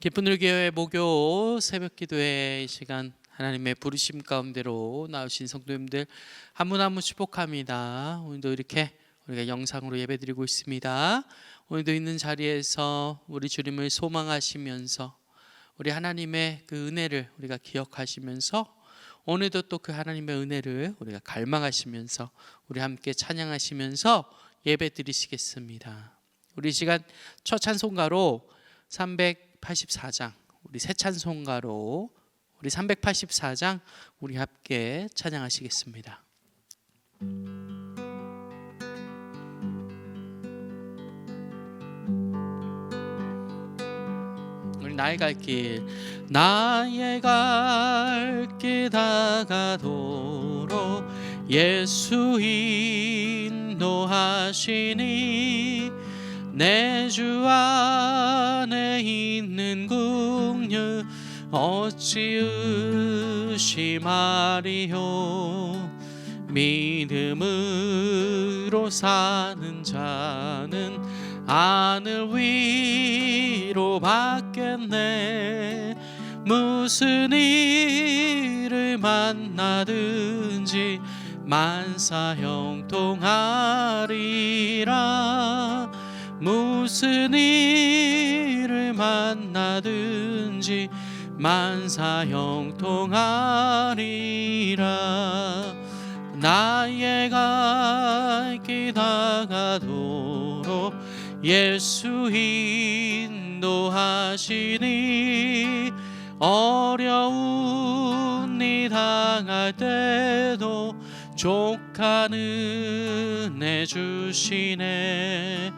기쁜 우리교회 목요 새벽기도회 이 시간 하나님의 부르심 가운데로 나오신 성도님들 한 분 한 분 축복합니다. 오늘도 이렇게 우리가 영상으로 예배드리고 있습니다. 오늘도 있는 자리에서 우리 주님을 소망하시면서 우리 하나님의 그 은혜를 우리가 기억하시면서 오늘도 또 그 하나님의 은혜를 우리가 갈망하시면서 우리 함께 찬양하시면서 예배드리시겠습니다. 우리 시간 첫 찬송가로 384장 우리 새 찬송가로 우리 384장 우리 함께 찬양하시겠습니다. 우리 나의 갈 길 다가도록 예수 인도하시니 내 주 안에 있는 긍휼 어찌 의심하리요. 믿음으로 사는 자는 하늘 위로 받겠네. 무슨 일을 만나든지 만사형통하리라. 무슨 일을 만나든지 만사형통하리라. 나의 갈 길 다가도록 예수 인도하시니 어려운 일 당할 때도 족한 은혜 주시네.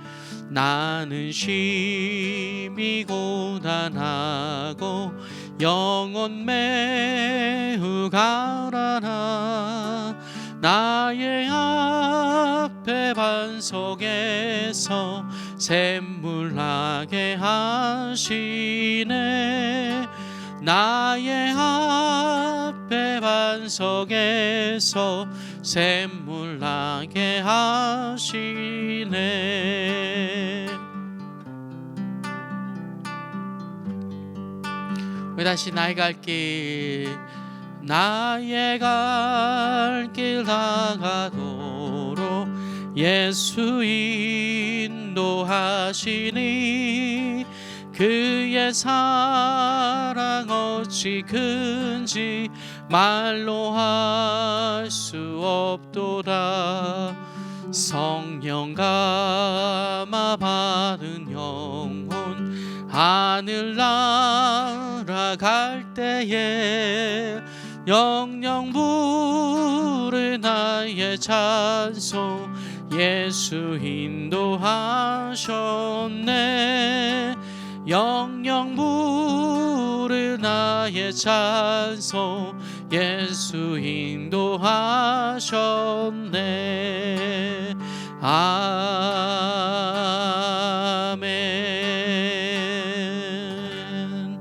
나는 심히 고단하고 영혼 매우 가난하. 나의 앞에 반석에서 샘물 나게 하시네. 나의 앞에 반석에서 샘물 나게 하시네. 우리 다시 나의 갈 길 다가도록 예수 인도하시니 그의 사랑 어찌 큰지 말로 할 수 없도다. 성령 감화 받은 영혼 하늘 날아갈 때에 영영 부를 나의 찬송 예수 인도하셨네. 영영 부를 나의 찬송 예수 인도하셨네. 아멘.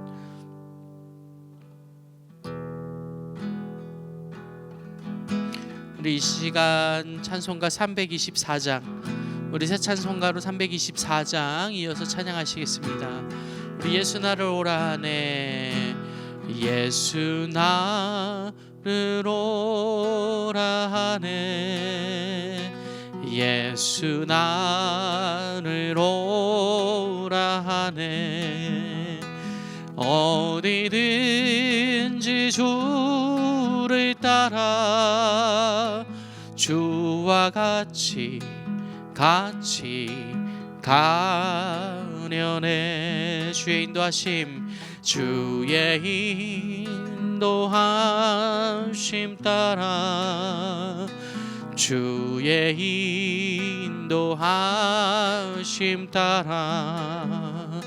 우리 이 시간 찬송가 324장 우리 새 찬송가로 324장 이어서 찬양하시겠습니다. 우리 예수 나를 오라 하네. 예수 나를 오라 하네. 예수 나를 오라 하네. 어디든지 주를 따라 주와 같이 가려네. 주의 인도하심 주의 인도하심 따라 주의 인도하심 따라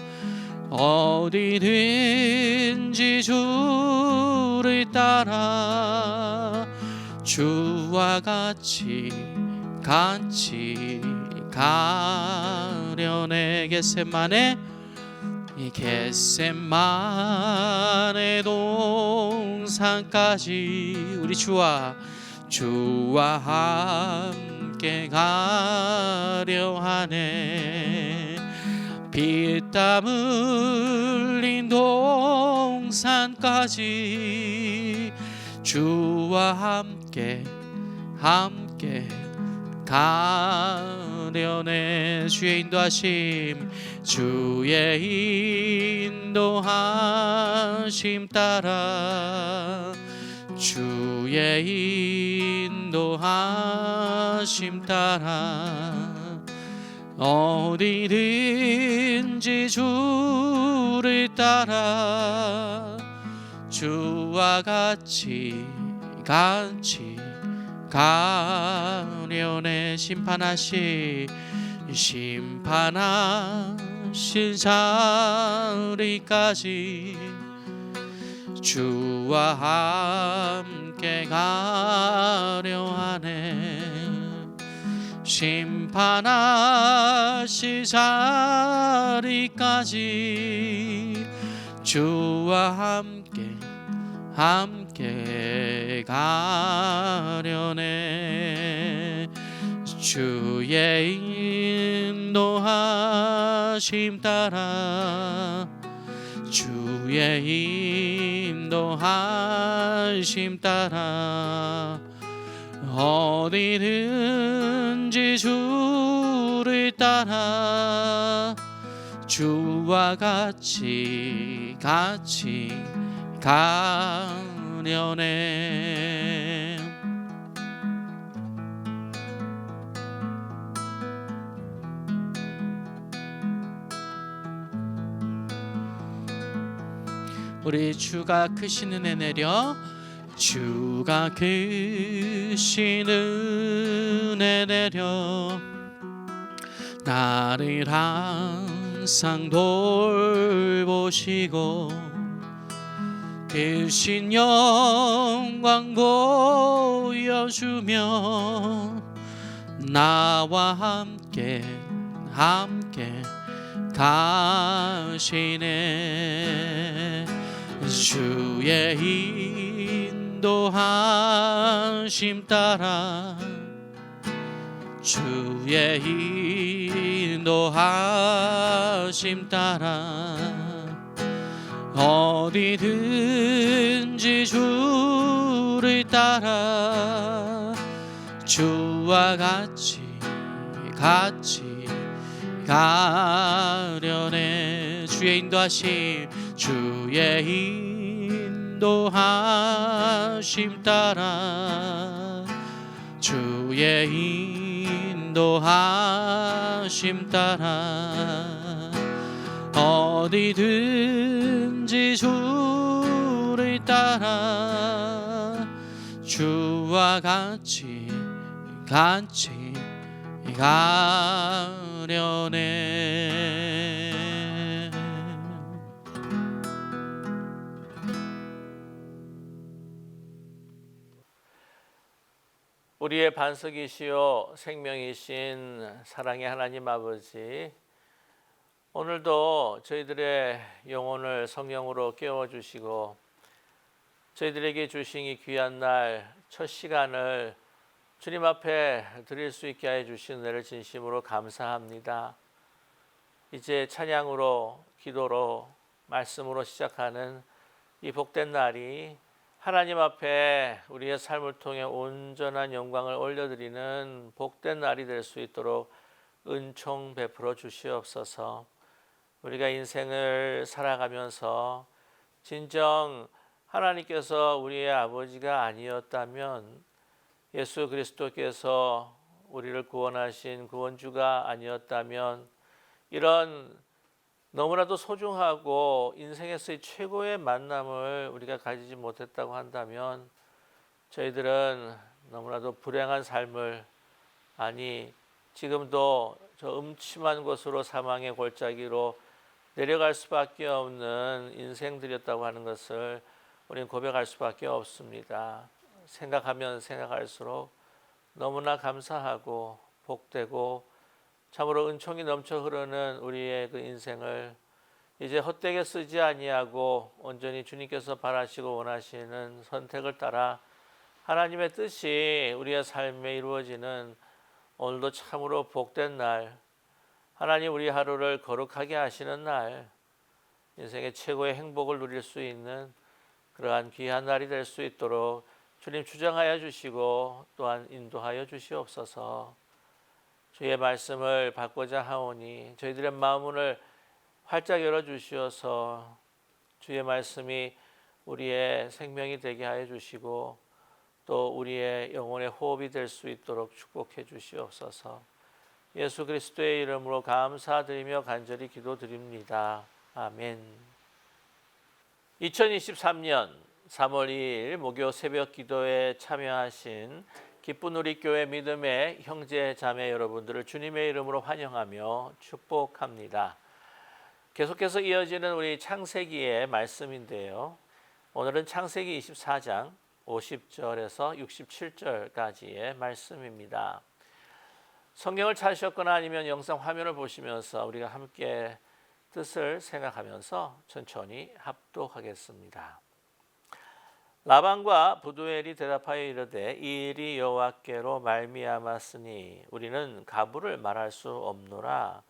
어디든지 주를 따라 주와 같이 가려네. 겟세마네 동산까지 우리 주와 함께 가려 하네. 피땀 흘린 도 산까지 주와 함께 가려네. 주의 인도하심, 주의 인도하심 따라, 주의 인도하심 따라 어디든지 주를 따라 주와 같이 가려네. 심판하신 자리까지 주와 함께 가려 하네. 심판하신 자리까지 주와 함께 가려네. 주의 인도하심 따라, 주의 인도하심 따라 어디든지 주를 따라 주와 같이 가려네. 우리 주가 크신 은혜 내려, 주가 크신 은혜 내려 나를 항상 돌보시고 크신 영광 보여주며 나와 함께 가시네. 주의 인도하심 따라, 주의 인도하심 따라 어디든지 주를 따라 주와 같이 가려네. 주의 인도하심, 주의 인도하심 따라, 주의 인도하심 따라 어디든지 주를 따라 주와 같이 가려네. 우리의 반석이시요 생명이신 사랑의 하나님 아버지, 오늘도 저희들의 영혼을 성령으로 깨워주시고 저희들에게 주신 이 귀한 날 첫 시간을 주님 앞에 드릴 수 있게 하여 주신 은혜를 진심으로 감사합니다. 이제 찬양으로, 기도로, 말씀으로 시작하는 이 복된 날이 하나님 앞에 우리의 삶을 통해 온전한 영광을 올려드리는 복된 날이 될 수 있도록 은총 베풀어 주시옵소서. 우리가 인생을 살아가면서 진정 하나님께서 우리의 아버지가 아니었다면, 예수 그리스도께서 우리를 구원하신 구원주가 아니었다면, 이런 너무나도 소중하고 인생에서의 최고의 만남을 우리가 가지지 못했다고 한다면 저희들은 너무나도 불행한 삶을, 아니 지금도 저 음침한 곳으로 사망의 골짜기로 내려갈 수밖에 없는 인생들이었다고 하는 것을 우리는 고백할 수밖에 없습니다. 생각하면 생각할수록 너무나 감사하고 복되고 참으로 은총이 넘쳐 흐르는 우리의 그 인생을 이제 헛되게 쓰지 아니하고 온전히 주님께서 바라시고 원하시는 선택을 따라 하나님의 뜻이 우리의 삶에 이루어지는 오늘도 참으로 복된 날, 하나님 우리 하루를 거룩하게 하시는 날, 인생의 최고의 행복을 누릴 수 있는 그러한 귀한 날이 될 수 있도록 주님 주장하여 주시고 또한 인도하여 주시옵소서. 주의 말씀을 받고자 하오니 저희들의 마음을 활짝 열어 주시어서 주의 말씀이 우리의 생명이 되게 하여 주시고 또 우리의 영혼의 호흡이 될 수 있도록 축복해 주시옵소서. 예수 그리스도의 이름으로 감사드리며 간절히 기도드립니다. 아멘. 2023년 3월 2일 목요 새벽 기도에 참여하신 기쁜 우리 교회 믿음의 형제 자매 여러분들을 주님의 이름으로 환영하며 축복합니다. 계속해서 이어지는 우리 창세기의 말씀인데요. 오늘은 창세기 24장 50절에서 67절까지의 말씀입니다. 성경을 찾으셨거나 아니면 영상 화면을 보시면서 우리가 함께 뜻을 생각하면서 천천히 합독하겠습니다. 라반과 부두엘이 대답하여 이르되 이 일이 여호와께로 말미암았으니 우리는 가부를 말할 수 없노라.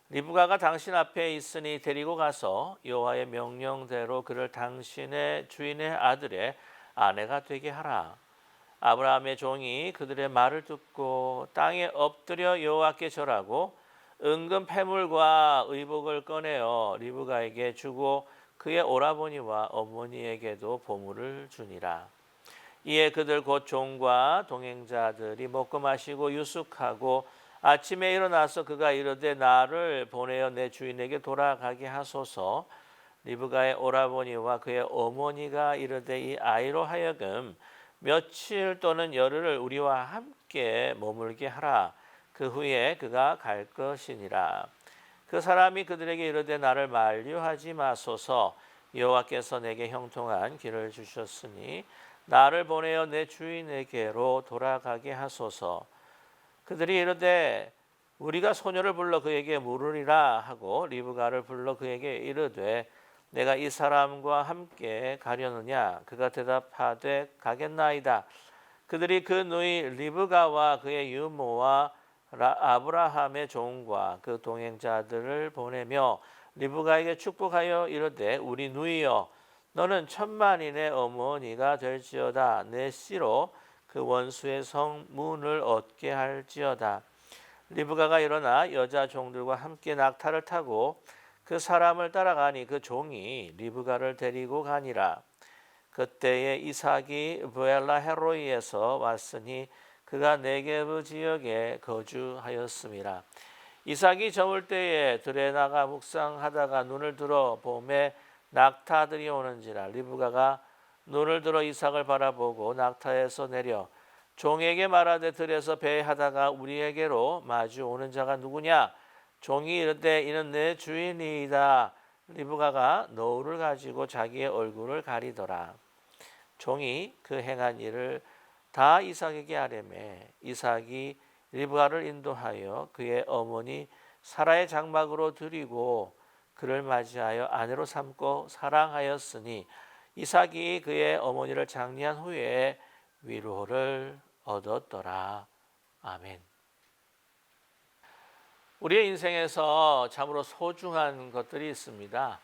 리브가가 당신 앞에 있으니 데리고 가서 여호와의 명령대로 그를 당신의 주인의 아들의 아내가 되게 하라. 아브라함의 종이 그들의 말을 듣고 땅에 엎드려 여호와께 절하고 은금 패물과 의복을 꺼내어 리브가에게 주고 그의 오라버니와 어머니에게도 보물을 주니라. 이에 그들 곧 종과 동행자들이 먹고 마시고 유숙하고 아침에 일어나서 그가 이르되 나를 보내어 내 주인에게 돌아가게 하소서. 리브가의 오라버니와 그의 어머니가 이르되 이 아이로 하여금 며칠 또는 열흘을 우리와 함께 머물게 하라. 그 후에 그가 갈 것이니라. 그 사람이 그들에게 이르되 나를 만류하지 마소서. 여호와께서 내게 형통한 길을 주셨으니 나를 보내어 내 주인에게로 돌아가게 하소서. 그들이 이르되 우리가 소녀를 불러 그에게 물으리라 하고 리브가를 불러 그에게 이르되 내가 이 사람과 함께 가려느냐. 그가 대답하되 가겠나이다. 그들이 그 누이 리브가와 그의 유모와 아브라함의 종과 그 동행자들을 보내며 리브가에게 축복하여 이르되 우리 누이여 너는 천만인의 어머니가 될지어다. 내 씨로 그 원수의 성문을 얻게 할지어다. 리브가가 일어나 여자 종들과 함께 낙타를 타고 그 사람을 따라가니 그 종이 리브가를 데리고 가니라. 그때에 이삭이 브엘라 헤로이에서 왔으니 그가 네게브 지역에 거주하였음이라. 이삭이 저물 때에 들에 나가 묵상하다가 눈을 들어 봄에 낙타들이 오는지라. 리브가가 눈을 들어 이삭을 바라보고 낙타에서 내려 종에게 말하되 들에서 배하다가 우리에게로 마주 오는 자가 누구냐. 종이 이르되 이는 내 주인이다. 리브가가 너울을 가지고 자기의 얼굴을 가리더라. 종이 그 행한 일을 다 이삭에게 아뢰매 이삭이 리브가를 인도하여 그의 어머니 사라의 장막으로 들이고 그를 맞이하여 아내로 삼고 사랑하였으니 이삭이 그의 어머니를 장리한 후에 위로를 얻었더라. 아멘. 우리의 인생에서 참으로 소중한 것들이 있습니다.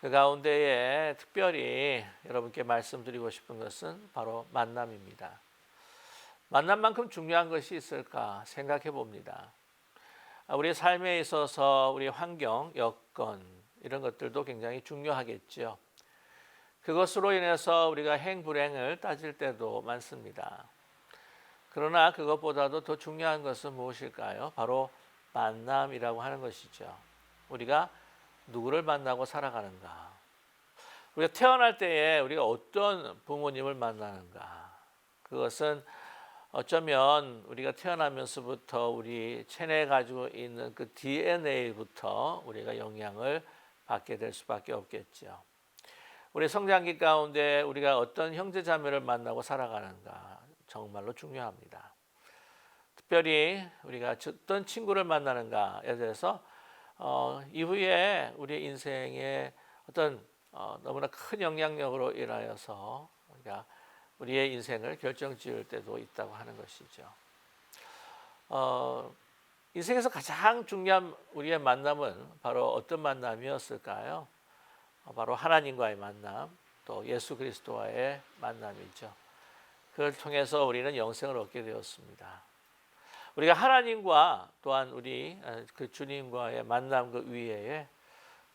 그 가운데에 특별히 여러분께 말씀드리고 싶은 것은 바로 만남입니다. 만남만큼 중요한 것이 있을까 생각해 봅니다. 우리 삶에 있어서 우리 환경, 여건 이런 것들도 굉장히 중요하겠죠. 그것으로 인해서 우리가 행불행을 따질 때도 많습니다. 그러나 그것보다도 더 중요한 것은 무엇일까요? 바로 만남이라고 하는 것이죠. 우리가 누구를 만나고 살아가는가? 우리가 태어날 때에 우리가 어떤 부모님을 만나는가? 그것은 어쩌면 우리가 태어나면서부터 우리 체내에 가지고 있는 그 DNA부터 우리가 영향을 받게 될 수밖에 없겠죠. 우리 성장기 가운데 우리가 어떤 형제 자매를 만나고 살아가는가 정말로 중요합니다. 특별히 우리가 어떤 친구를 만나는가에 대해서 이후에 우리 인생에 어떤 너무나 큰 영향력으로 인하여서 우리가 우리의 인생을 결정지을 때도 있다고 하는 것이죠. 인생에서 가장 중요한 우리의 만남은 바로 어떤 만남이었을까요? 바로 하나님과의 만남, 또 예수 그리스도와의 만남이죠. 그걸 통해서 우리는 영생을 얻게 되었습니다. 우리가 하나님과 또한 우리 그 주님과의 만남 그 위에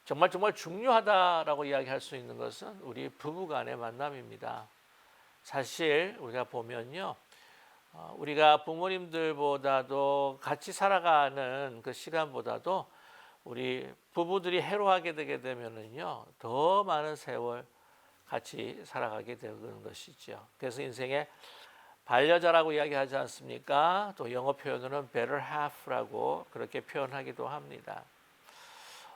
정말 중요하다라고 이야기할 수 있는 것은 우리 부부간의 만남입니다. 사실 우리가 보면요, 우리가 부모님들보다도 같이 살아가는 그 시간보다도 우리 부부들이 해로하게 되게 되면은요, 더 많은 세월 같이 살아가게 되는 것이죠. 그래서 인생의 반려자라고 이야기하지 않습니까? 또 영어 표현으로는 better half라고 그렇게 표현하기도 합니다.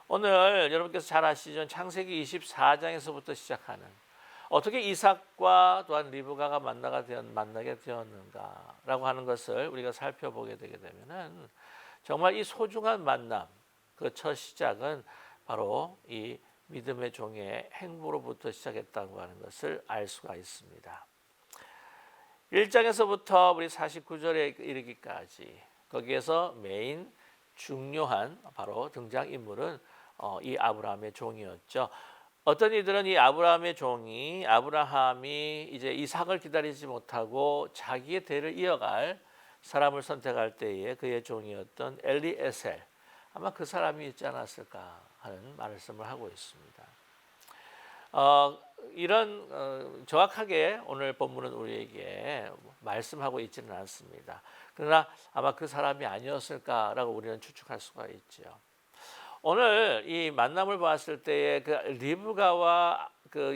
오늘 여러분께서 잘 아시죠? 창세기 24장에서부터 시작하는 어떻게 이삭과 또한 리브가가 만나게 되었는가라고 하는 것을 우리가 살펴보게 되게 되면은 정말 이 소중한 만남, 그 첫 시작은 바로 이 믿음의 종의 행보로부터 시작했다고 하는 것을 알 수가 있습니다. 1장에서부터 우리 49절에 이르기까지 거기에서 메인 중요한 바로 등장인물은 이 아브라함의 종이었죠. 어떤 이들은 이 아브라함의 종이 아브라함이 이제 이삭을 기다리지 못하고 자기의 대를 이어갈 사람을 선택할 때에 그의 종이었던 엘리에셀, 아마 그 사람이 있지 않았을까 하는 말씀을 하고 있습니다. 이런 정확하게 오늘 본문은 우리에게 말씀하고 있지는 않습니다. 그러나 아마 그 사람이 아니었을까라고 우리는 추측할 수가 있죠. 오늘 이 만남을 봤을 때에 그 리브가와 그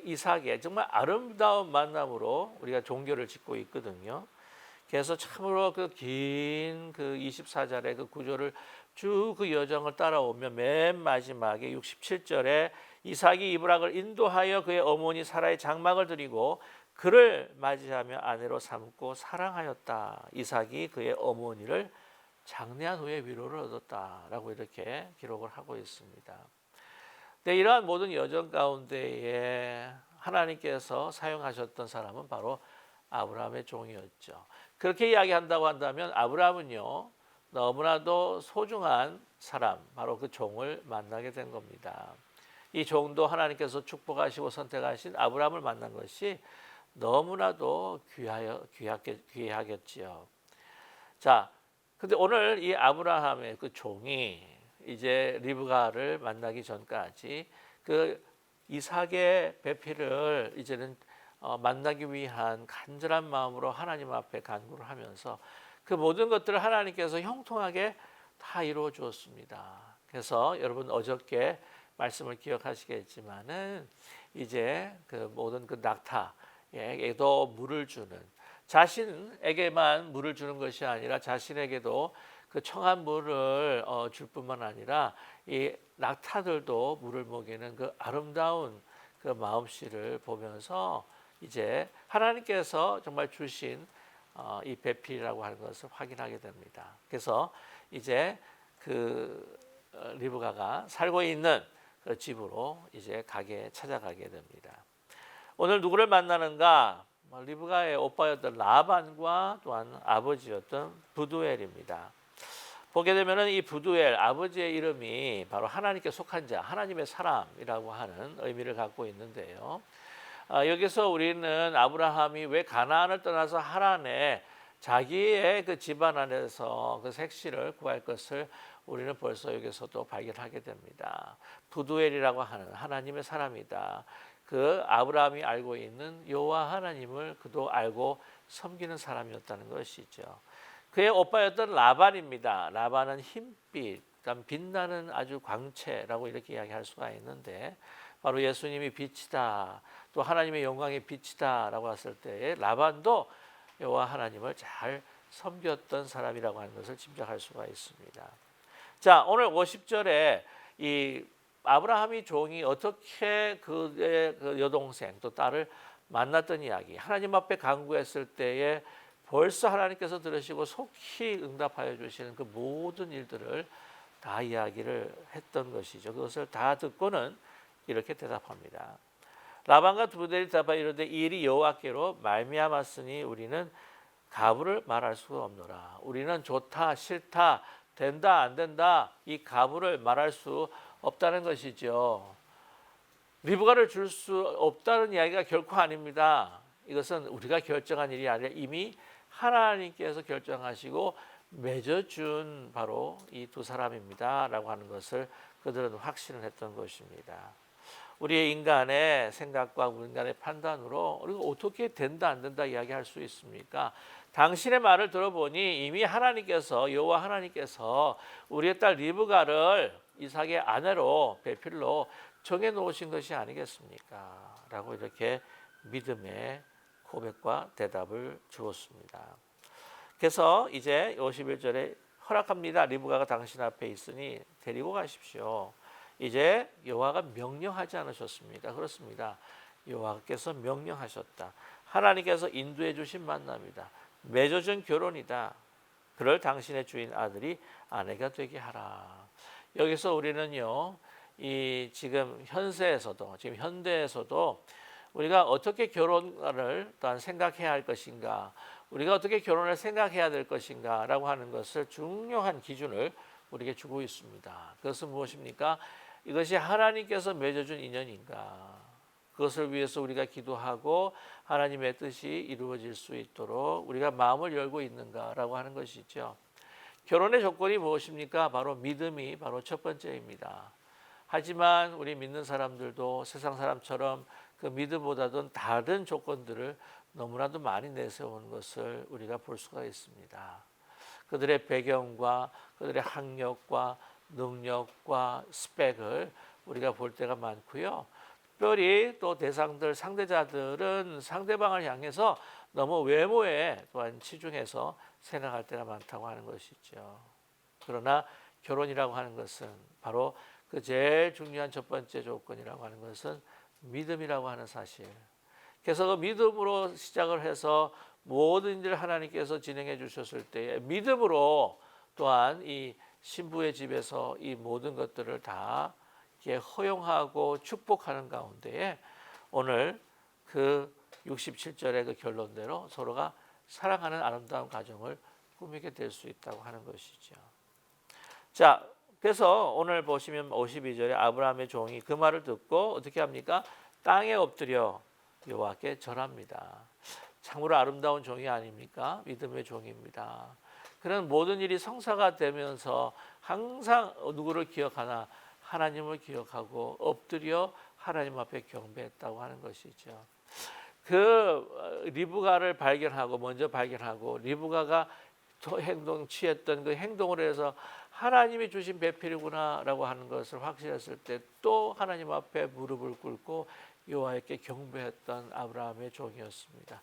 이삭의 정말 아름다운 만남으로 우리가 종교를 짓고 있거든요. 그래서 참으로 그 긴 그 24절의 그 구조를 쭉 그 여정을 따라오면 맨 마지막에 67절에 이삭이 이브락을 인도하여 그의 어머니 사라의 장막을 드리고 그를 맞이하며 아내로 삼고 사랑하였다. 이삭이 그의 어머니를 장례한 후에 위로를 얻었다라고 이렇게 기록을 하고 있습니다. 네, 이러한 모든 여정 가운데에 하나님께서 사용하셨던 사람은 바로 아브라함의 종이었죠. 그렇게 이야기한다고 한다면 아브라함은요, 너무나도 소중한 사람, 바로 그 종을 만나게 된 겁니다. 이 종도 하나님께서 축복하시고 선택하신 아브라함을 만난 것이 너무나도 귀하겠지요. 자, 근데 오늘 이 아브라함의 그 종이 이제 리브가를 만나기 전까지 그 이삭의 배필을 이제는 만나기 위한 간절한 마음으로 하나님 앞에 간구를 하면서 그 모든 것들을 하나님께서 형통하게 다 이루어 주었습니다. 그래서 여러분 어저께 말씀을 기억하시겠지만은 이제 그 모든 그 낙타에게도 물을 주는, 자신에게만 물을 주는 것이 아니라 자신에게도 그 청한 물을 줄 뿐만 아니라 이 낙타들도 물을 먹이는 그 아름다운 그 마음씨를 보면서 이제 하나님께서 정말 주신 이 배필이라고 하는 것을 확인하게 됩니다. 그래서 이제 그 리브가가 살고 있는 그 집으로 이제 찾아가게 됩니다. 오늘 누구를 만나는가? 리브가의 오빠였던 라반과 또한 아버지였던 부두엘입니다. 보게 되면은 이 부두엘 아버지의 이름이 바로 하나님께 속한 자, 하나님의 사람이라고 하는 의미를 갖고 있는데요. 여기서 우리는 아브라함이 왜 가나안을 떠나서 하란에 자기의 그 집안 안에서 그 색시를 구할 것을 우리는 벌써 여기서도 발견하게 됩니다. 부두엘이라고 하는 하나님의 사람이다. 그 아브라함이 알고 있는 여호와 하나님을 그도 알고 섬기는 사람이었다는 것이죠. 그의 오빠였던 라반입니다. 라반은 흰빛, 빛나는 아주 광채라고 이렇게 이야기할 수가 있는데 바로 예수님이 빛이다, 또 하나님의 영광의 빛이다라고 했을 때에 라반도 여호와 하나님을 잘 섬겼던 사람이라고 하는 것을 짐작할 수가 있습니다. 자, 오늘 50절에 이 아브라함이 종이 어떻게 그의 그 여동생 또 딸을 만났던 이야기, 하나님 앞에 간구했을 때에 벌써 하나님께서 들으시고 속히 응답하여 주시는 그 모든 일들을 다 이야기를 했던 것이죠. 그것을 다 듣고는 이렇게 대답합니다. 라반과 부두엘이 대답하여 이르되 이 일이 여호와께로 말미암았으니 우리는 가부를 말할 수 없노라. 우리는 좋다 싫다 된다 안 된다 이 가부를 말할 수 없다는 것이죠. 리브가를 줄 수 없다는 이야기가 결코 아닙니다. 이것은 우리가 결정한 일이 아니라 이미 하나님께서 결정하시고 맺어준 바로 이 두 사람입니다 라고 하는 것을 그들은 확신을 했던 것입니다. 우리의 인간의 생각과 인간의 판단으로 우리가 어떻게 된다 안 된다 이야기할 수 있습니까? 당신의 말을 들어보니 이미 하나님께서 여호와 하나님께서 우리의 딸 리브가를 이삭의 아내로 배필로 정해 놓으신 것이 아니겠습니까? 라고 이렇게 믿음의 고백과 대답을 주었습니다. 그래서 이제 51절에 허락합니다. 리브가가 당신 앞에 있으니 데리고 가십시오. 이제 여호와가 명령하지 않으셨습니다. 그렇습니다. 여호와께서 명령하셨다. 하나님께서 인도해 주신 만남이다. 맺어준 결혼이다. 그를 당신의 주인 아들이 아내가 되게 하라. 여기서 우리는요, 이 지금 현세에서도 지금 현대에서도 우리가 어떻게 결혼을 또한 생각해야 할 것인가, 우리가 어떻게 결혼을 생각해야 될 것인가라고 하는 것을 중요한 기준을 우리에게 주고 있습니다. 그것은 무엇입니까? 이것이 하나님께서 맺어준 인연인가? 그것을 위해서 우리가 기도하고 하나님의 뜻이 이루어질 수 있도록 우리가 마음을 열고 있는가라고 하는 것이죠. 결혼의 조건이 무엇입니까? 바로 믿음이 바로 첫 번째입니다. 하지만 우리 믿는 사람들도 세상 사람처럼 그 믿음보다도 다른 조건들을 너무나도 많이 내세우는 것을 우리가 볼 수가 있습니다. 그들의 배경과 그들의 학력과 능력과 스펙을 우리가 볼 때가 많고요. 특별히 또 대상들, 상대자들은 상대방을 향해서 너무 외모에 또한 치중해서 생각할 때가 많다고 하는 것이죠. 그러나 결혼이라고 하는 것은 바로 그 제일 중요한 첫 번째 조건이라고 하는 것은 믿음이라고 하는 사실. 그래서 그 믿음으로 시작을 해서 모든 일을 하나님께서 진행해 주셨을 때에 믿음으로 또한 이 신부의 집에서 이 모든 것들을 다 허용하고 축복하는 가운데에 오늘 그 67절의 그 결론대로 서로가 사랑하는 아름다운 가정을 꾸미게 될 수 있다고 하는 것이죠. 자, 그래서 오늘 보시면 52절에 아브라함의 종이 그 말을 듣고 어떻게 합니까? 땅에 엎드려 여호와께 절합니다. 참으로 아름다운 종이 아닙니까? 믿음의 종입니다. 그런 모든 일이 성사가 되면서 항상 누구를 기억하나? 하나님을 기억하고 엎드려 하나님 앞에 경배했다고 하는 것이죠. 그 리브가를 발견하고 먼저 발견하고 리브가가 행동 취했던 그 행동을 해서 하나님이 주신 배필이구나라고 하는 것을 확신했을 때 또 하나님 앞에 무릎을 꿇고 여호와께 경배했던 아브라함의 종이었습니다.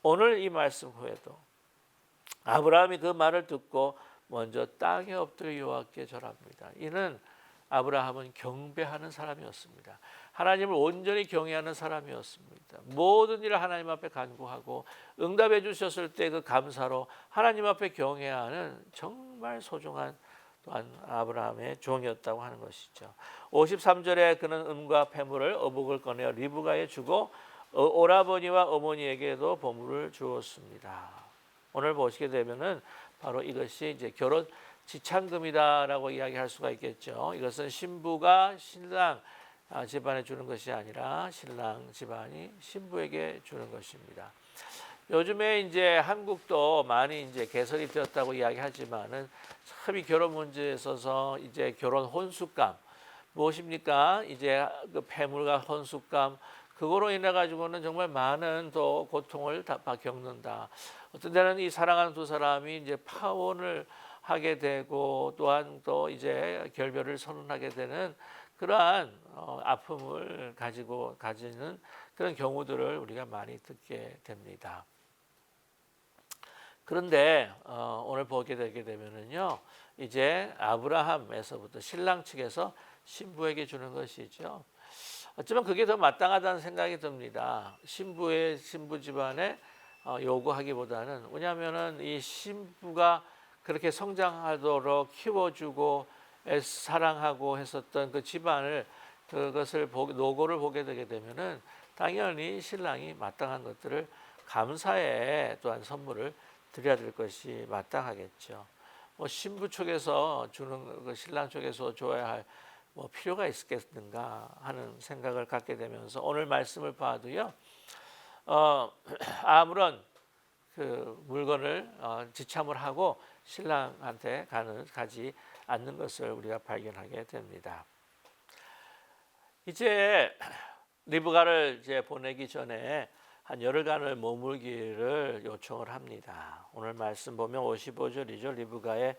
오늘 이 말씀 후에도 아브라함이 그 말을 듣고 먼저 땅에 엎드려 여호와께 절합니다. 이는 아브라함은 경배하는 사람이었습니다. 하나님을 온전히 경외하는 사람이었습니다. 모든 일을 하나님 앞에 간구하고 응답해 주셨을 때 그 감사로 하나님 앞에 경외하는 정말 소중한 또한 아브라함의 종이었다고 하는 것이죠. 53절에 그는 은과 폐물을 어복을 꺼내어 리브가에 주고 오라버니와 어머니에게도 보물을 주었습니다. 오늘 보시게 되면은 바로 이것이 이제 결혼 지참금이다라고 이야기할 수가 있겠죠. 이것은 신부가 신랑 집안에 주는 것이 아니라 신랑 집안이 신부에게 주는 것입니다. 요즘에 이제 한국도 많이 이제 개선이 되었다고 이야기하지만은 참 이 결혼 문제에 있어서 이제 결혼 혼수감 무엇입니까? 이제 그 폐물과 혼수감 그거로 인해 가지고는 정말 많은 또 고통을 다 겪는다. 어떤 때는 이 사랑하는 두 사람이 이제 파혼을 하게 되고 또한 또 이제 결별을 선언하게 되는 그러한 아픔을 가지는 그런 경우들을 우리가 많이 듣게 됩니다. 그런데 오늘 보게 되게 되면은요, 이제 아브라함에서부터 신랑 측에서 신부에게 주는 것이죠. 어쩌면 그게 더 마땅하다는 생각이 듭니다. 신부 집안에 요구하기보다는 왜냐하면은 이 신부가 그렇게 성장하도록 키워주고 사랑하고 했었던 그 집안을 그것을 노고를 보게 되게 되면은 당연히 신랑이 마땅한 것들을 감사의 또한 선물을 드려야 될 것이 마땅하겠죠. 뭐 신부 쪽에서 주는 그 신랑 쪽에서 줘야 할 뭐 필요가 있겠는가 하는 생각을 갖게 되면서 오늘 말씀을 봐도요. 아무런 그 물건을 지참을 하고 신랑한테 가지 않는 것을 우리가 발견하게 됩니다. 이제 리브가를 이제 보내기 전에 한 열흘간을 머물기를 요청을 합니다. 오늘 말씀 보면 55절이죠. 리브가의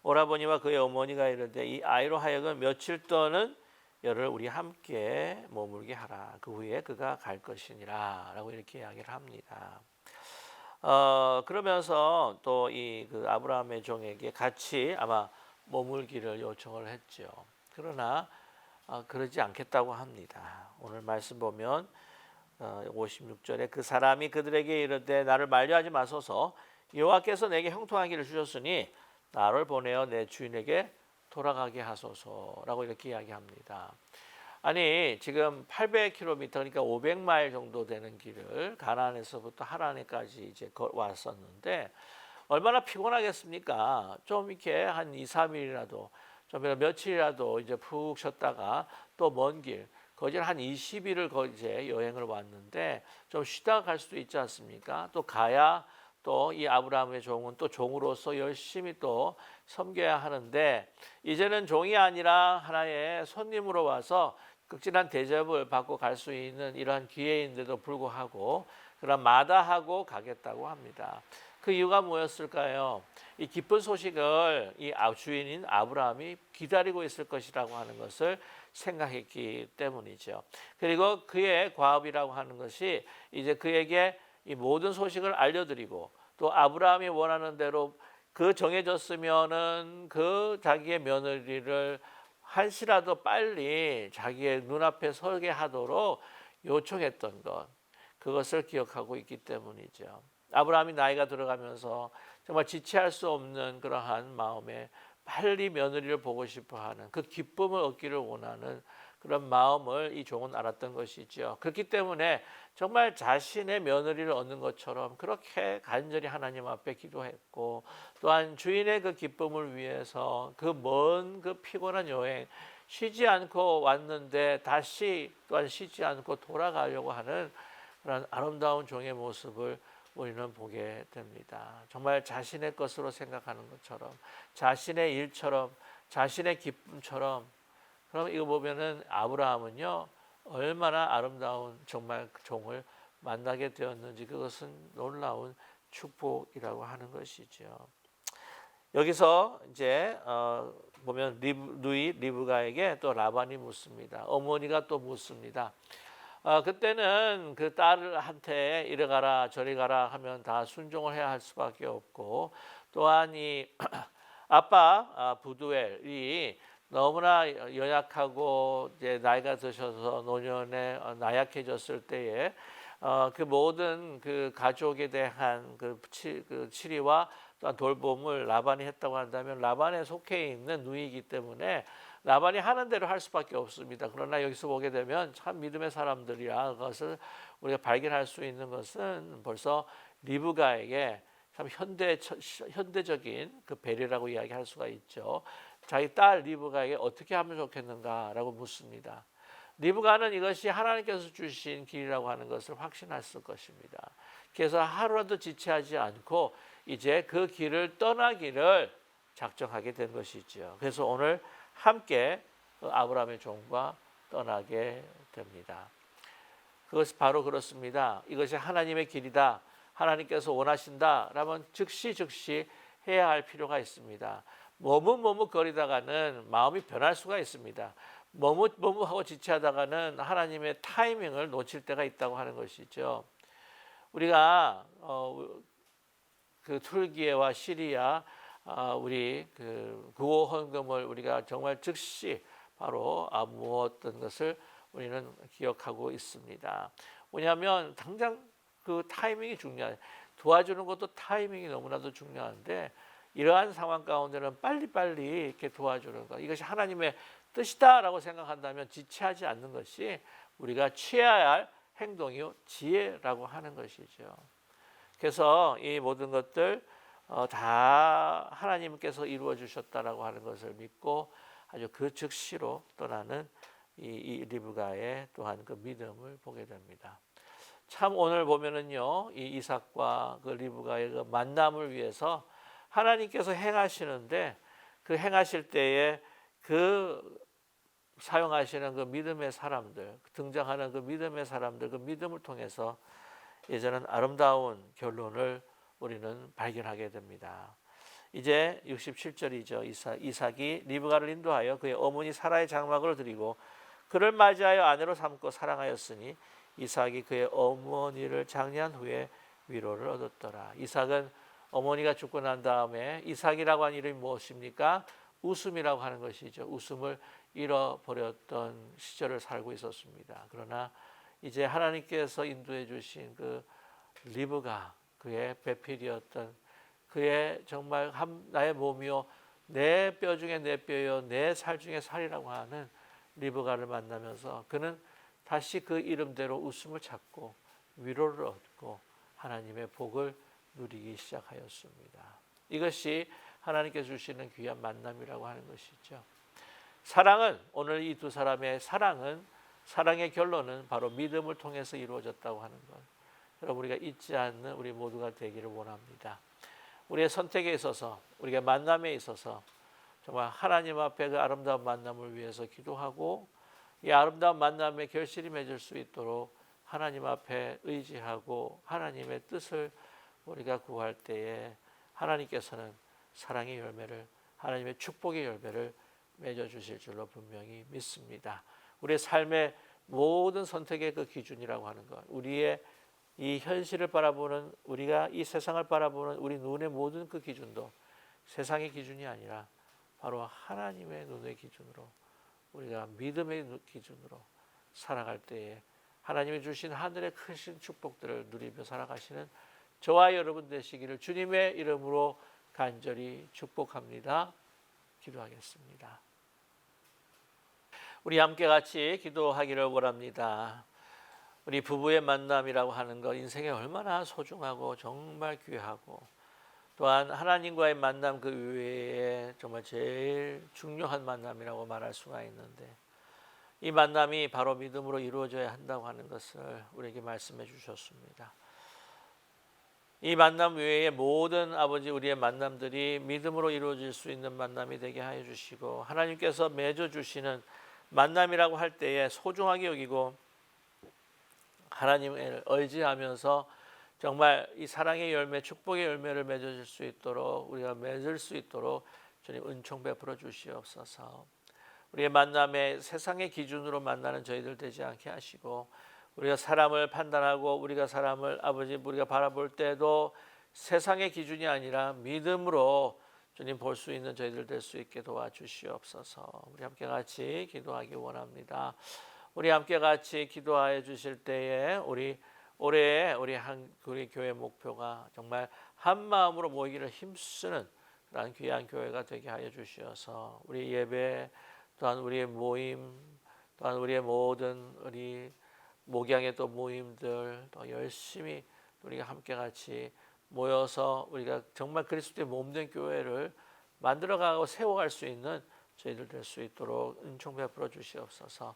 오라버니와 그의 어머니가 이르되 이 아이로 하여금 며칠 동안은 열흘 우리 함께 머물게 하라. 그 후에 그가 갈 것이니라 라고 이렇게 이야기를 합니다. 그러면서 또 이 그 아브라함의 종에게 같이 아마 머물기를 요청을 했죠. 그러나 그러지 않겠다고 합니다. 오늘 말씀 보면 56절에 그 사람이 그들에게 이르되 나를 만류하지 마소서 여호와께서 내게 형통하기를 주셨으니 나를 보내어 내 주인에게 돌아가게 하소서라고 이렇게 이야기합니다. 아니 지금 800km 그러니까 500마일 정도 되는 길을 가나안에서부터 하란에까지 이제 왔었는데 얼마나 피곤하겠습니까? 좀 이렇게 한 2, 3일이라도 좀 며칠이라도 이제 푹 쉬었다가 또 먼 길 거진 한 20일을 이제 여행을 왔는데 좀 쉬다가 갈 수도 있지 않습니까? 또 가야 또 이 아브라함의 종은 또 종으로서 열심히 또 섬겨야 하는데 이제는 종이 아니라 하나의 손님으로 와서 극진한 대접을 받고 갈 수 있는 이러한 기회인데도 불구하고 그런 마다하고 가겠다고 합니다. 그 이유가 뭐였을까요? 이 기쁜 소식을 이 주인인 아브라함이 기다리고 있을 것이라고 하는 것을 생각했기 때문이죠. 그리고 그의 과업이라고 하는 것이 이제 그에게 이 모든 소식을 알려드리고 또 아브라함이 원하는 대로 그 정해졌으면은 그 자기의 며느리를 한시라도 빨리 자기의 눈앞에 서게 하도록 요청했던 것, 그것을 기억하고 있기 때문이죠. 아브라함이 나이가 들어가면서 정말 지체할 수 없는 그러한 마음에 빨리 며느리를 보고 싶어하는 그 기쁨을 얻기를 원하는 그런 마음을 이 종은 알았던 것이죠. 그렇기 때문에 정말 자신의 며느리를 얻는 것처럼 그렇게 간절히 하나님 앞에 기도했고 또한 주인의 그 기쁨을 위해서 그 먼 그 피곤한 여행 쉬지 않고 왔는데 다시 또한 쉬지 않고 돌아가려고 하는 그런 아름다운 종의 모습을 우리는 보게 됩니다. 정말 자신의 것으로 생각하는 것처럼 자신의 일처럼 자신의 기쁨처럼 그럼 이거 보면은 아브라함은요 얼마나 아름다운 정말 종을 만나게 되었는지 그것은 놀라운 축복이라고 하는 것이죠. 여기서 이제 보면 리브가에게 또 라반이 묻습니다. 어머니가 또 묻습니다. 그때는 그 딸한테 이리 가라 저리 가라 하면 다 순종을 해야 할 수밖에 없고 또한 이 아빠 부두엘이 너무나 연약하고 이제 나이가 드셔서 노년에 나약해졌을 때에 그 모든 그 가족에 대한 그 치리와 또한 돌봄을 라반이 했다고 한다면 라반에 속해 있는 누이이기 때문에 라반이 하는 대로 할 수밖에 없습니다. 그러나 여기서 보게 되면 참 믿음의 사람들이라 그것을 우리가 발견할 수 있는 것은 벌써 리브가에게 참 현대적인 그 배려라고 이야기할 수가 있죠. 자기 딸 리브가에게 어떻게 하면 좋겠는가라고 묻습니다. 리브가는 이것이 하나님께서 주신 길이라고 하는 것을 확신했을 것입니다. 그래서 하루라도 지체하지 않고 이제 그 길을 떠나기를 작정하게 된 것이죠. 그래서 오늘 함께 아브라함의 종과 떠나게 됩니다. 그것이 바로 그렇습니다. 이것이 하나님의 길이다. 하나님께서 원하신다라면 즉시 해야 할 필요가 있습니다. 머뭇거리다가는 마음이 변할 수가 있습니다. 머뭇하고 지체하다가는 하나님의 타이밍을 놓칠 때가 있다고 하는 것이죠. 우리가 그 툴기에와 시리아 우리 그 구호 헌금을 우리가 정말 즉시 바로 모았던 것을 우리는 기억하고 있습니다. 왜냐하면 당장 그 타이밍이 중요해요. 도와주는 것도 타이밍이 너무나도 중요한데 이러한 상황 가운데는 빨리빨리 이렇게 도와주는 것 이것이 하나님의 뜻이다라고 생각한다면 지체하지 않는 것이 우리가 취해야 할 행동이요 지혜라고 하는 것이죠. 그래서 이 모든 것들 다 하나님께서 이루어 주셨다라고 하는 것을 믿고 아주 그 즉시로 떠나는 이 리브가의 또한 그 믿음을 보게 됩니다. 참 오늘 보면은요, 이 이삭과 그 리브가의 그 만남을 위해서 하나님께서 행하시는데 그 행하실 때에 그 사용하시는 그 믿음의 사람들, 등장하는 그 믿음의 사람들, 그 믿음을 통해서 이제는 아름다운 결론을 우리는 발견하게 됩니다. 이제 67절이죠. 이삭이 리브가를 인도하여 그의 어머니 사라의 장막으로 드리고 그를 맞이하여 아내로 삼고 사랑하였으니 이삭이 그의 어머니를 장례한 후에 위로를 얻었더라. 이삭은 어머니가 죽고 난 다음에 이삭이라고 하는 이름이 무엇입니까? 웃음이라고 하는 것이죠. 웃음을 잃어버렸던 시절을 살고 있었습니다. 그러나 이제 하나님께서 인도해 주신 그 리브가 그의 배필이었던 그의 정말 나의 몸이요 내 뼈 중에 내 뼈요 내 살 중에 살이라고 하는 리브가를 만나면서 그는 다시 그 이름대로 웃음을 찾고 위로를 얻고 하나님의 복을 누리기 시작하였습니다. 이것이 하나님께서 주시는 귀한 만남이라고 하는 것이죠. 사랑은 오늘 이 두 사람의 사랑의 결론은 바로 믿음을 통해서 이루어졌다고 하는 것. 여러분 우리가 잊지 않는 우리 모두가 되기를 원합니다. 우리의 선택에 있어서 우리가 만남에 있어서 정말 하나님 앞에 그 아름다운 만남을 위해서 기도하고 이 아름다운 만남의 결실이 맺을 수 있도록 하나님 앞에 의지하고 하나님의 뜻을 우리가 구할 때에 하나님께서는 사랑의 열매를 하나님의 축복의 열매를 맺어주실 줄로 분명히 믿습니다. 우리의 삶의 모든 선택의 그 기준이라고 하는 것, 우리의 이 현실을 바라보는 우리가 이 세상을 바라보는 우리 눈의 모든 그 기준도 세상의 기준이 아니라 바로 하나님의 눈의 기준으로 우리가 믿음의 기준으로 살아갈 때에 하나님이 주신 하늘의 크신 축복들을 누리며 살아가시는 저와 여러분 되시기를 주님의 이름으로 간절히 축복합니다. 기도하겠습니다. 우리 함께 같이 기도하기를 원합니다. 우리 부부의 만남이라고 하는 것 인생에 얼마나 소중하고 정말 귀하고 또한 하나님과의 만남 그 외에 정말 제일 중요한 만남이라고 말할 수가 있는데 이 만남이 바로 믿음으로 이루어져야 한다고 하는 것을 우리에게 말씀해 주셨습니다. 이 만남 외에 모든 아버지 우리의 만남들이 믿음으로 이루어질 수 있는 만남이 되게 하여 주시고 하나님께서 맺어 주시는 만남이라고 할 때에 소중하게 여기고 하나님을 의지하면서 정말 이 사랑의 열매, 축복의 열매를 맺어질 수 있도록 우리가 맺을 수 있도록 주님 은총 베풀어 주시옵소서. 우리의 만남에 세상의 기준으로 만나는 저희들 되지 않게 하시고 우리가 사람을 판단하고 우리가 사람을 아버지 우리가 바라볼 때도 세상의 기준이 아니라 믿음으로 주님 볼 수 있는 저희들 될 수 있게 도와주시옵소서. 우리 함께 같이 기도하기 원합니다. 우리 함께 같이 기도하여 주실 때에 올해 우리 교회 목표가 정말 한 마음으로 모이기를 힘쓰는 그런 귀한 교회가 되게 하여 주시어서 우리 예배 또한 우리의 모임 또한 우리의 모든 우리 목양의 또 모임들 또 열심히 우리가 함께 같이 모여서 우리가 정말 그리스도의 몸된 교회를 만들어가고 세워갈 수 있는 저희들 될 수 있도록 은총 베풀어 주시옵소서.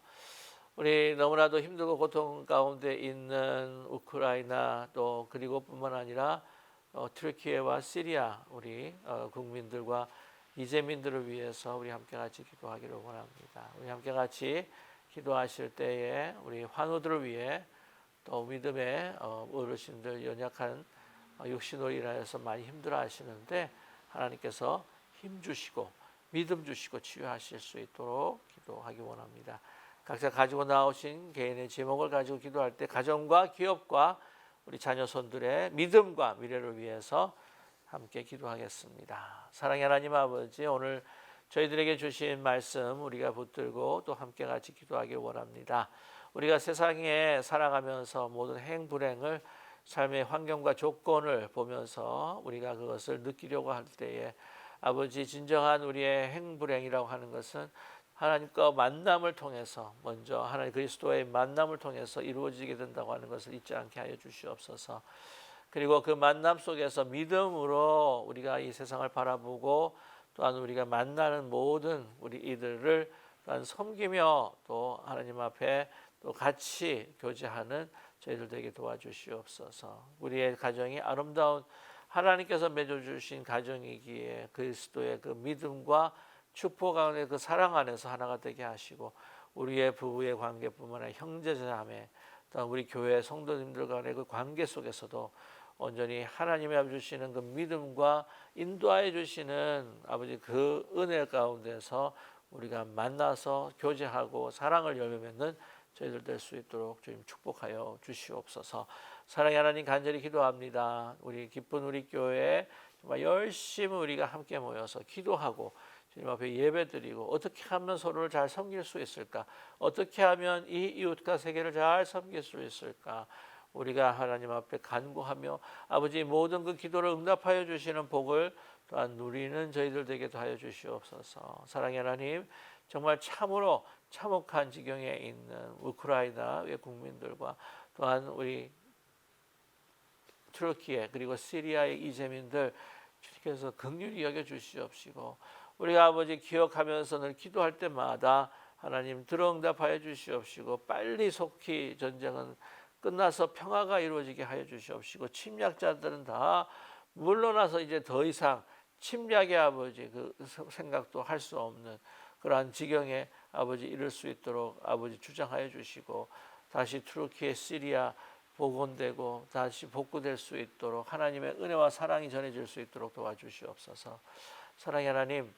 우리 너무나도 힘들고 고통 가운데 있는 우크라이나 또 그리고 뿐만 아니라 튀르키예와 시리아 우리 국민들과 이재민들을 위해서 우리 함께 같이 기도하기를 원합니다. 우리 함께 같이 기도하실 때에 우리 환우들을 위해 또 믿음의 어르신들 연약한 육신으로 인하여서 많이 힘들어 하시는데 하나님께서 힘 주시고 믿음 주시고 치유하실 수 있도록 기도하기 원합니다. 각자 가지고 나오신 개인의 제목을 가지고 기도할 때 가정과 기업과 우리 자녀손들의 믿음과 미래를 위해서 함께 기도하겠습니다. 사랑의 하나님 아버지 오늘 저희들에게 주신 말씀 우리가 붙들고 또 함께 같이 기도하길 원합니다. 우리가 세상에 살아가면서 모든 행불행을 삶의 환경과 조건을 보면서 우리가 그것을 느끼려고 할 때에 아버지 진정한 우리의 행불행이라고 하는 것은 하나님과 만남을 통해서 먼저 하나님 그리스도의 만남을 통해서 이루어지게 된다고 하는 것을 잊지 않게 하여 주시옵소서. 그리고 그 만남 속에서 믿음으로 우리가 이 세상을 바라보고 또한 우리가 만나는 모든 우리 이들을 또한 섬기며 또 하나님 앞에 또 같이 교제하는 저희들 되게 도와주시옵소서. 우리의 가정이 아름다운 하나님께서 맺어주신 가정이기에 그리스도의 그 믿음과 축복 가운데 그 사랑 안에서 하나가 되게 하시고 우리의 부부의 관계뿐만 아니라 형제자매 또 우리 교회 성도님들 간의 그 관계 속에서도 온전히 하나님이 주시는 그 믿음과 인도하여 주시는 아버지 그 은혜 가운데서 우리가 만나서 교제하고 사랑을 열매 맺는 저희들 될 수 있도록 주님 축복하여 주시옵소서. 사랑의 하나님 간절히 기도합니다. 우리 기쁜 우리 교회에 정말 열심히 우리가 함께 모여서 기도하고 주님 앞에 예배드리고 어떻게 하면 서로를 잘 섬길 수 있을까? 어떻게 하면 이 이웃과 세계를 잘 섬길 수 있을까? 우리가 하나님 앞에 간구하며 아버지 모든 그 기도를 응답하여 주시는 복을 또한 누리는 저희들 되게도 하여 주시옵소서. 사랑의 하나님 정말 참으로 참혹한 지경에 있는 우크라이나의 국민들과 또한 우리 트르키에 그리고 시리아의 이재민들 주님께서 긍휼히 여겨 주시옵시고 우리가 아버지 기억하면서 늘 기도할 때마다 하나님 들어응답하여 주시옵시고 빨리 속히 전쟁은 끝나서 평화가 이루어지게 하여 주시옵시고 침략자들은 다 물러나서 이제 더 이상 침략의 아버지 그 생각도 할 수 없는 그러한 지경에 아버지 이를 수 있도록 아버지 주장하여 주시고 다시 투르키의 시리아 복원되고 다시 복구될 수 있도록 하나님의 은혜와 사랑이 전해질 수 있도록 도와주시옵소서. 사랑의 하나님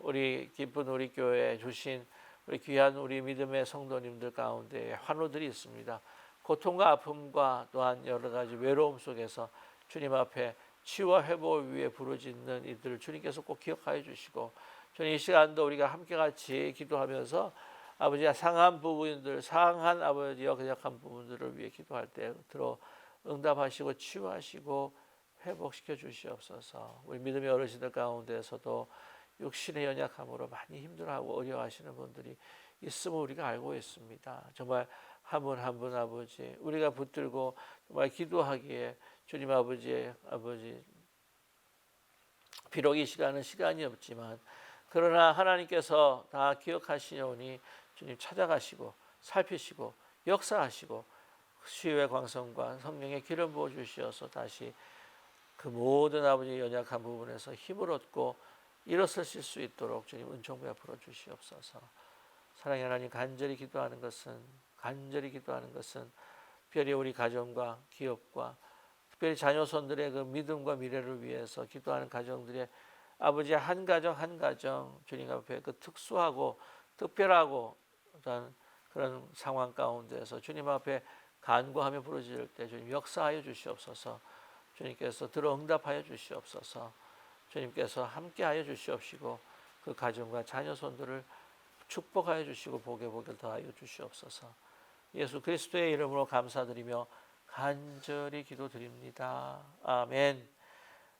우리 기쁜 우리 교회에 주신 우리 귀한 우리 믿음의 성도님들 가운데 환우들이 있습니다. 고통과 아픔과 또한 여러 가지 외로움 속에서 주님 앞에 치유와 회복을 위해 부르짖는 이들을 주님께서 꼭 기억하여 주시고 주님 이 시간도 우리가 함께 같이 기도하면서 아버지 상한 부분들 상한 아버지 역약한 부분들을 위해 기도할 때 들어 응답하시고 치유하시고 회복시켜 주시옵소서. 우리 믿음의 어르신들 가운데서도 육신의 연약함으로 많이 힘들어하고 어려워하시는 분들이 있음을 우리가 알고 있습니다. 정말 한 분 한 분 아버지 우리가 붙들고 정말 기도하기에 주님 아버지 비록 이 시간은 시간이 없지만 그러나 하나님께서 다 기억하시오니 주님 찾아가시고 살피시고 역사하시고 수요의 광선과 성령의 기름 부어 주시어서 다시 그 모든 아버지 연약한 부분에서 힘을 얻고 일어서실 수 있도록 주님 은총 베풀어 주시옵소서. 사랑의 하나님 간절히 기도하는 것은 특별히 우리 가정과 기업과 특별히 자녀손들의 그 믿음과 미래를 위해서 기도하는 가정들의 아버지 한 가정 한 가정 주님 앞에 그 특수하고 특별하고 그런 상황 가운데서 주님 앞에 간구하며 부르짖을 때 주님 역사하여 주시옵소서. 주님께서 들어 응답하여 주시옵소서. 주님께서 함께하여 주시옵시고 그 가정과 자녀손들을 축복하여 주시고 복에 복을 더하여 주시옵소서. 예수 그리스도의 이름으로 감사드리며 간절히 기도드립니다. 아멘.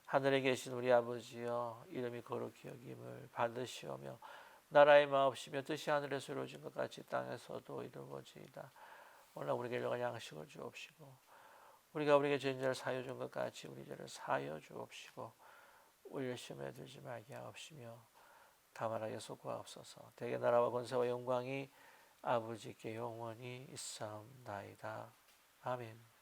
하늘에 계신 우리 아버지여 이름이 거룩히 여김을 받으시오며 나라의 마옵시며 뜻이 하늘에서 이루어진 것 같이 땅에서도 이루어지이다. 오늘 우리에게 일용할 양식을 주옵시고 우리가 우리에게 죄인들을 사하여 준 것 같이 우리 죄를 사하여 주옵시고 우리를 시험에 들지 말게 하옵시며 다만 악에서 구하옵소서. 대개 나라와 권세와 영광이 아버지께 영원히 있사옵나이다. 아멘.